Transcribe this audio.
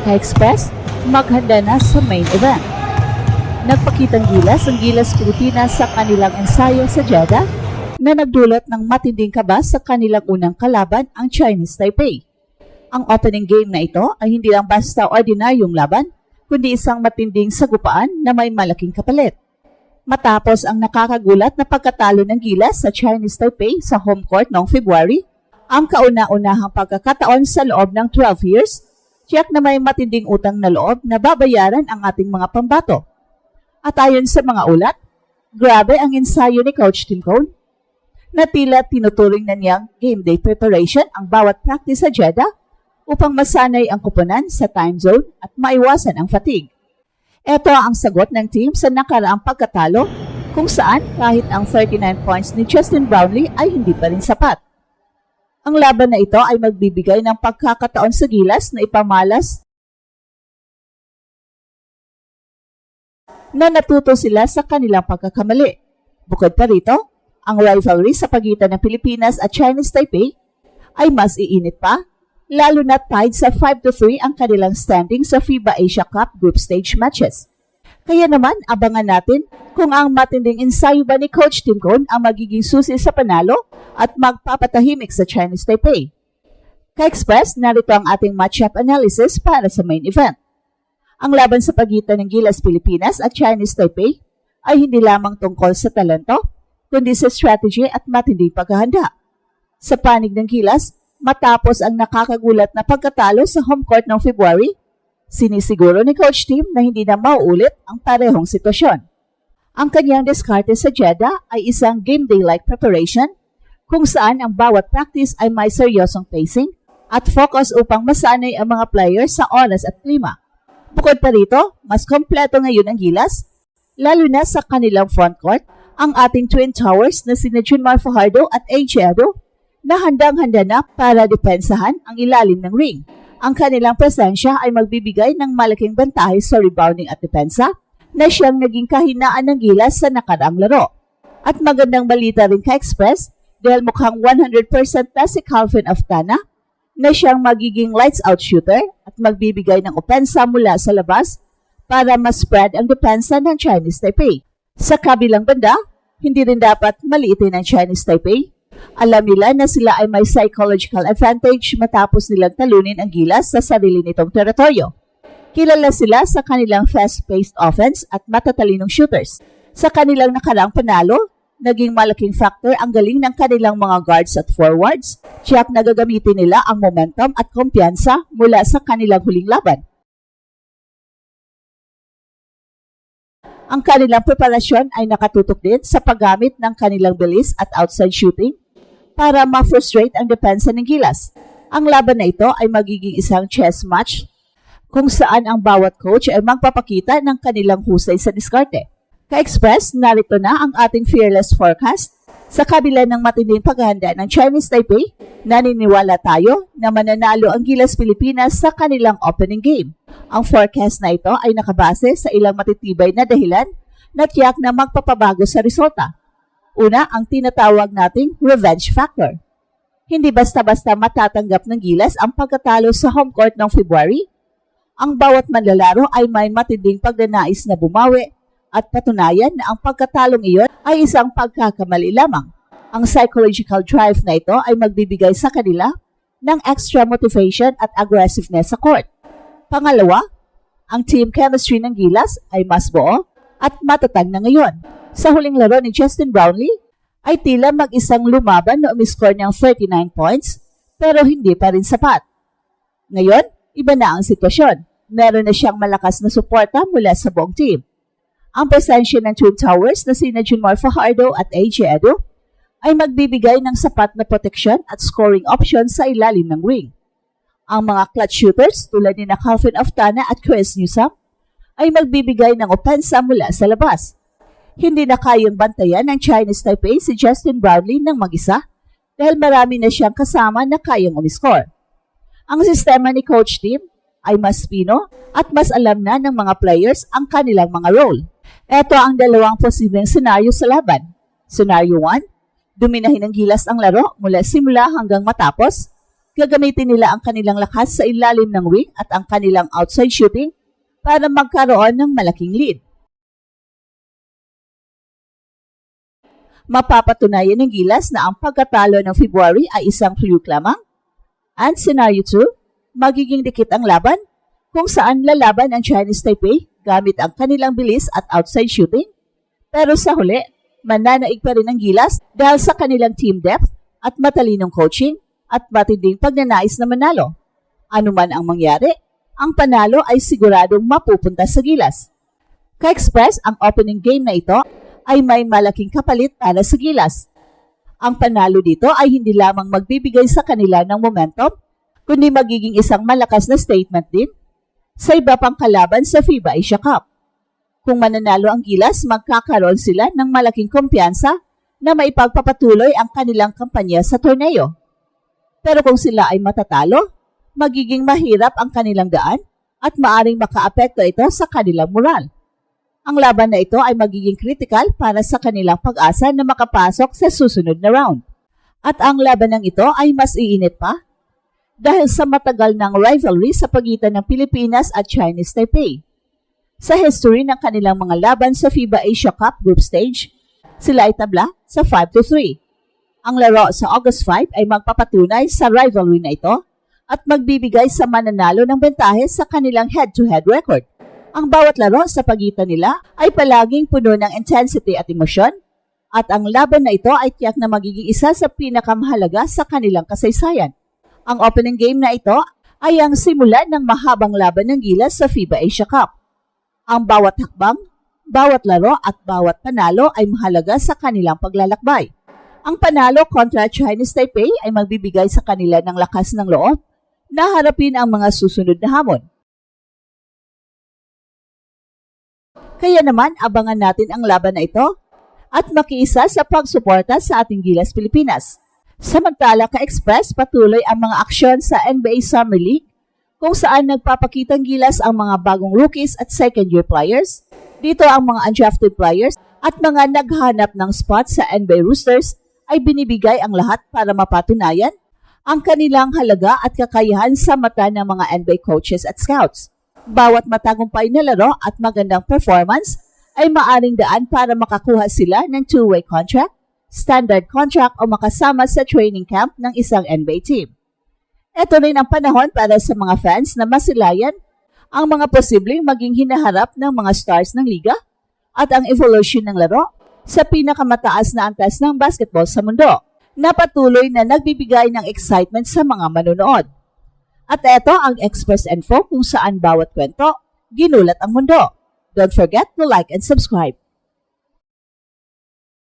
Ka-Express, maghanda na sa main event. Nagpakitang gilas ang Gilas Pilipinas sa kanilang ensayo sa Jeddah na nagdulot ng matinding kaba sa kanilang unang kalaban, ang Chinese Taipei. Ang opening game na ito ay hindi lang basta ordinaryong laban, kundi isang matinding sagupaan na may malaking kapalit. Matapos ang nakakagulat na pagkatalo ng Gilas sa Chinese Taipei sa home court noong February, ang kauna-unahang pagkakataon sa loob ng 12 years, tiyak na may matinding utang na loob na babayaran ang ating mga pambato. At ayon sa mga ulat, grabe ang ensayo ni Coach Tim Cone na tila tinuturing na niyang game day preparation ang bawat practice sa Jeddah upang masanay ang kupunan sa time zone at maiwasan ang fatigue. Ito ang sagot ng team sa nakaraang pagkatalo kung saan kahit ang 39 points ni Justin Brownlee ay hindi pa rin sapat. Ang laban na ito ay magbibigay ng pagkakataon sa Gilas na ipamalas na natuto sila sa kanilang pagkakamali. Bukod pa rito, ang rivalry sa pagitan ng Pilipinas at Chinese Taipei ay mas iinit pa, lalo na tied sa 5-3 ang kanilang standing sa FIBA Asia Cup group stage matches. Kaya naman, abangan natin kung ang matinding ensayo ba ni Coach Tim Cone ang magiging susi sa panalo at magpapatahimik sa Chinese Taipei. Ka-Express, narito ang ating matchup analysis para sa main event. Ang laban sa pagitan ng Gilas Pilipinas at Chinese Taipei ay hindi lamang tungkol sa talento, kundi sa strategy at matinding paghahanda. Sa panig ng Gilas, matapos ang nakakagulat na pagkatalo sa home court noong February, sinisiguro ni Coach Tim na hindi na mauulit ang parehong sitwasyon. Ang kanyang diskarte sa Jeddah ay isang game day-like preparation kung saan ang bawat practice ay may seryosong pacing at focus upang masanay ang mga players sa oras at klima. Bukod pa rito, mas kompleto ngayon ang Gilas, lalo na sa kanilang frontcourt, ang ating Twin Towers na sina Junmar Fajardo at AJ Edo na handang-handa na para depensahan ang ilalim ng ring. Ang kanilang presensya ay magbibigay ng malaking bantahe sa rebounding at depensa na siyang naging kahinaan ng Gilas sa nakaraang laro. At magandang balita rin Ka-Express dahil mukhang 100% na si Calvin Aftana na siyang magiging lights-out shooter at magbibigay ng opensa mula sa labas para mas-spread ang depensa ng Chinese Taipei. Sa kabilang banda, hindi rin dapat maliitin ang Chinese Taipei. Alam nila na sila ay may psychological advantage matapos nilang talunin ang Gilas sa sarili nitong teritoryo. Kilala sila sa kanilang fast-paced offense at matatalinong shooters. Sa kanilang nakaraang panalo, naging malaking factor ang galing ng kanilang mga guards at forwards, tiyak na gagamitin nila ang momentum at kumpiyansa mula sa kanilang huling laban. Ang kanilang preparasyon ay nakatutok din sa paggamit ng kanilang bilis at outside shooting para ma-frustrate ang depensa ng Gilas. Ang laban na ito ay magiging isang chess match kung saan ang bawat coach ay magpapakita ng kanilang husay sa diskarte. Ka-Express, narito na ang ating fearless forecast. Sa kabila ng matinding paghahanda ng Chinese Taipei, naniniwala tayo na mananalo ang Gilas Pilipinas sa kanilang opening game. Ang forecast na ito ay nakabase sa ilang matitibay na dahilan na tiyak na magpapabago sa resulta. Una, ang tinatawag nating revenge factor. Hindi basta-basta matatanggap ng Gilas ang pagkatalo sa home court noong February. Ang bawat manlalaro ay may matinding pagnanais na bumawi at patunayan na ang pagkatalong iyon ay isang pagkakamali lamang. Ang psychological drive na ito ay magbibigay sa kanila ng extra motivation at aggressiveness sa court. Pangalawa, ang team chemistry ng Gilas ay mas buo at matatag na ngayon. Sa huling laro ni Justin Brownlee, ay tila mag-isang lumaban na umiskor niyang 39 points pero hindi pa rin sapat. Ngayon, iba na ang sitwasyon. Meron na siyang malakas na suporta mula sa buong team. Ang presensya ng Twin Towers na sina Junmar Fajardo at AJ Edo ay magbibigay ng sapat na proteksyon at scoring options sa ilalim ng ring. Ang mga clutch shooters tulad ni Calvin Aftana at Chris Newsome ay magbibigay ng opensa mula sa labas. Hindi na kayang bantayan ng Chinese Taipei si Justin Brownlee ng mag-isa dahil marami na siyang kasama na kayang umiskor. Ang sistema ni Coach Tim ay mas pino at mas alam na ng mga players ang kanilang mga role. Ito ang dalawang posibleng senaryo sa laban. Scenario 1, dominahin ng Gilas ang laro mula simula hanggang matapos gagamitin nila ang kanilang lakas sa ilalim ng wing at ang kanilang outside shooting para magkaroon ng malaking lead. Mapapatunayan ng Gilas na ang pagkatalo ng February ay isang fluke lamang. And Scenario 2, magiging dikit ang laban kung saan lalaban ang Chinese Taipei gamit ang kanilang bilis at outside shooting. Pero sa huli, mananaig pa rin ang Gilas dahil sa kanilang team depth at matalinong coaching at matinding pagnanais na manalo. Ano man ang mangyari, ang panalo ay siguradong mapupunta sa Gilas. Ka-Express, ang opening game na ito ay may malaking kapalit para sa Gilas. Ang panalo dito ay hindi lamang magbibigay sa kanila ng momentum, kundi magiging isang malakas na statement din sa iba pang kalaban sa FIBA Asia Cup. Kung mananalo ang Gilas, magkakaroon sila ng malaking kumpiyansa na maipagpapatuloy ang kanilang kampanya sa torneo. Pero kung sila ay matatalo, magiging mahirap ang kanilang daan at maaring makaapekto ito sa kanilang moral. Ang laban na ito ay magiging critical para sa kanilang pag-asa na makapasok sa susunod na round. At ang laban ng ito ay mas iinit pa dahil sa matagal ng rivalry sa pagitan ng Pilipinas at Chinese Taipei. Sa history ng kanilang mga laban sa FIBA Asia Cup group stage, sila ay tabla sa 5-3. Ang laro sa August 5 ay magpapatunay sa rivalry na ito at magbibigay sa mananalo ng bentahe sa kanilang head-to-head record. Ang bawat laro sa pagitan nila ay palaging puno ng intensity at emosyon at ang laban na ito ay tiyak na magiging isa sa pinakamahalaga sa kanilang kasaysayan. Ang opening game na ito ay ang simula ng mahabang laban ng Gilas sa FIBA Asia Cup. Ang bawat hakbang, bawat laro at bawat panalo ay mahalaga sa kanilang paglalakbay. Ang panalo kontra Chinese Taipei ay magbibigay sa kanila ng lakas ng loob na harapin ang mga susunod na hamon. Kaya naman, abangan natin ang laban na ito at makiisa sa pagsuporta sa ating Gilas Pilipinas. Samantala, Ka-Express, patuloy ang mga aksyon sa NBA Summer League kung saan nagpapakitang Gilas ang mga bagong rookies at second-year players. Dito ang mga undrafted players at mga naghanap ng spot sa NBA Roosters ay binibigay ang lahat para mapatunayan ang kanilang halaga at kakayahan sa mata ng mga NBA coaches at scouts. Bawat matagumpay na laro at magandang performance ay maaring daan para makakuha sila ng two-way contract, standard contract o makasama sa training camp ng isang NBA team. Ito rin ang panahon para sa mga fans na masilayan ang mga posibleng maging hinaharap ng mga stars ng liga at ang evolution ng laro sa pinakamataas na antas ng basketball sa mundo, na patuloy na nagbibigay ng excitement sa mga manonood. At ito ang Express Info kung saan bawat kwento, ginulat ang mundo. Don't forget to like and subscribe.